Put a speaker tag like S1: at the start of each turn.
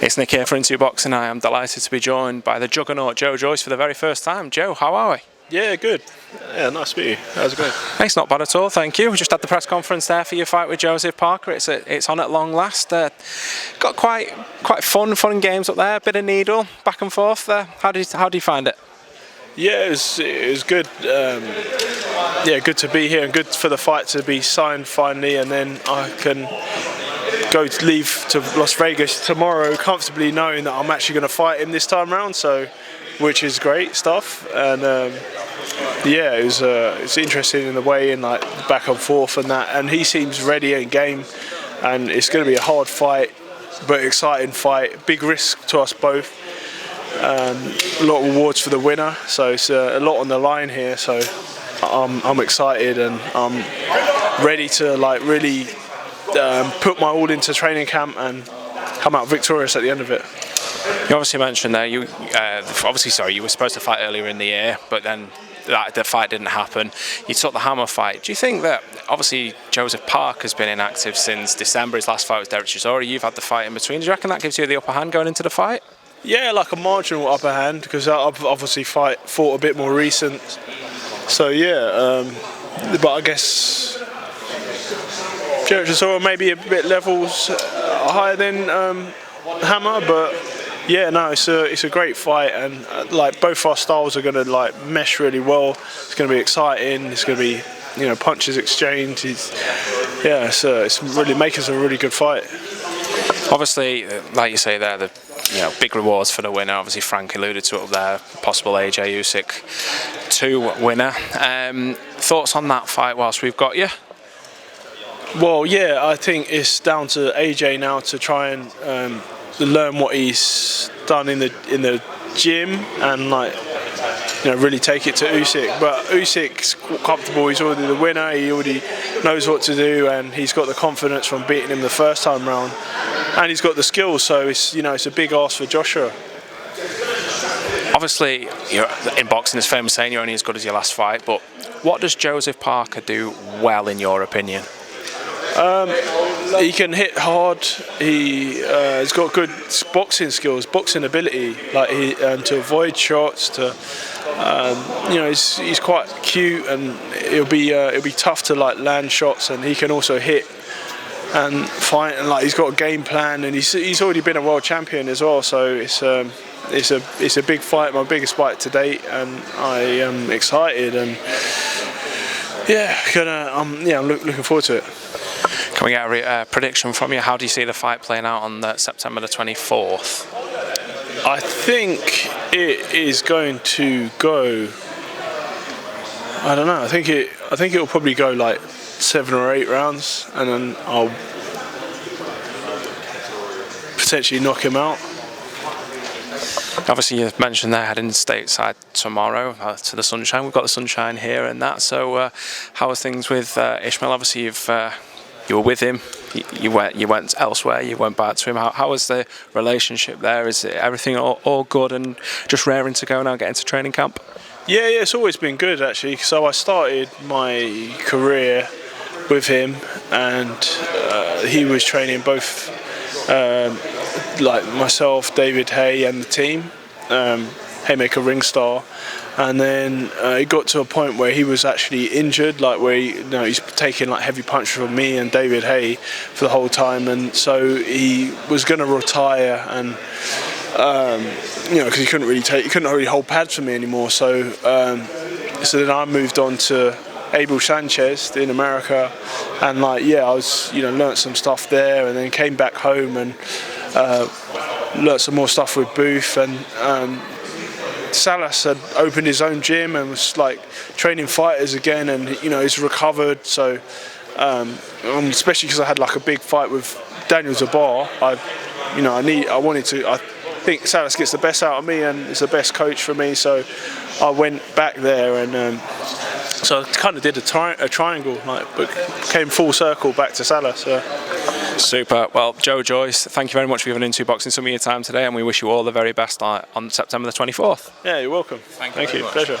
S1: It's Nick here for Into Boxing. I am delighted to be joined by the juggernaut Joyce for the very first time. Joe, how are we?
S2: Yeah, good. Yeah, nice to meet you. How's it going?
S1: It's not bad at all, thank you. We just had the press conference there for your fight with Joseph Parker. It's on at long last. Got quite fun games up there. A bit of needle back and forth there. How do you find it?
S2: Yeah, it was good. Yeah, good to be here and good for the fight to be signed finally, and then I can leave to Las Vegas tomorrow comfortably knowing that I'm actually going to fight him this time round. So, which is great stuff. And yeah, it's interesting in the way in like back and forth and that. And he seems ready and game, and it's going to be a hard fight, but exciting fight. Big risk to us both. A lot of rewards for the winner, so it's a lot on the line here. So I'm excited and I'm ready to like really put my all into training camp and come out victorious at the end of it.
S1: You obviously mentioned there you were supposed to fight earlier in the year, but then the fight didn't happen. You took the hammer fight. Do you think that obviously Joseph Parker has been inactive since December? His last fight was Derek Chisora. You've had the fight in between. Do you reckon that gives you the upper hand going into the fight?
S2: Yeah, like a marginal upper hand, because I've obviously fought a bit more recent. So yeah, but I guess Derek Chisora maybe a bit levels higher than Hammer, but yeah, no, it's a great fight, and like both our styles are going to like mesh really well. It's going to be exciting. It's going to be punches exchanged. It's really making us a really good fight.
S1: Obviously, like you say there, the big rewards for the winner. Obviously, Frank alluded to it up there. Possible AJ Usyk 2 winner. Thoughts on that fight whilst we've got you?
S2: Well, yeah, I think it's down to AJ now to try and learn what he's done in the gym and really take it to Usyk. But Usyk's comfortable. He's already the winner. He already knows what to do, and he's got the confidence from beating him the first time round. And he's got the skills, so it's a big ask for Joshua.
S1: Obviously, in boxing, it's famous saying you're only as good as your last fight. But what does Joseph Parker do well, in your opinion? He can hit hard. He's got good boxing skills, boxing ability, to avoid shots. He's quite cute, and it'll be tough to like land shots, and he can also hit and fight, and he's got a game plan, and he's already been a world champion as well. So it's a big fight, my biggest fight to date, and I am excited, and I'm looking forward to it. Can we get a prediction from you? How do you see the fight playing out on September the 24th?
S2: I think it is going to go. I don't know. I think it will probably go like 7 or 8 rounds, and then I'll potentially knock him out.
S1: Obviously, you've mentioned they're heading stateside tomorrow to the sunshine. We've got the sunshine here and that. So, how are things with Ishmael? Obviously, you were with him. You went elsewhere. You went back to him. How is the relationship there? Is everything all good and just raring to go now, get into training camp?
S2: Yeah, it's always been good actually. So I started my career with him, and he was training both like myself, David Hay, and the team, Haymaker Ringstar. And then it got to a point where he was actually injured, where he's taking heavy punches from me and David Hay for the whole time, and so he was going to retire, and because he couldn't really hold pads for me anymore. So then I moved on to Abel Sanchez in America, and I was learnt some stuff there, and then came back home and learnt some more stuff with Booth, and Salas had opened his own gym and was training fighters again, and he's recovered. So especially because I had a big fight with Daniel Zabar, I think Salas gets the best out of me and is the best coach for me. So I went back there, and so I kind of did a triangle, but came full circle back to Salas.
S1: Super. Well, Joyce, thank you very much for giving Into Boxing some of your time today, and we wish you all the very best on September the 24th.
S2: Yeah, you're welcome.
S1: Thank you.
S2: Pleasure.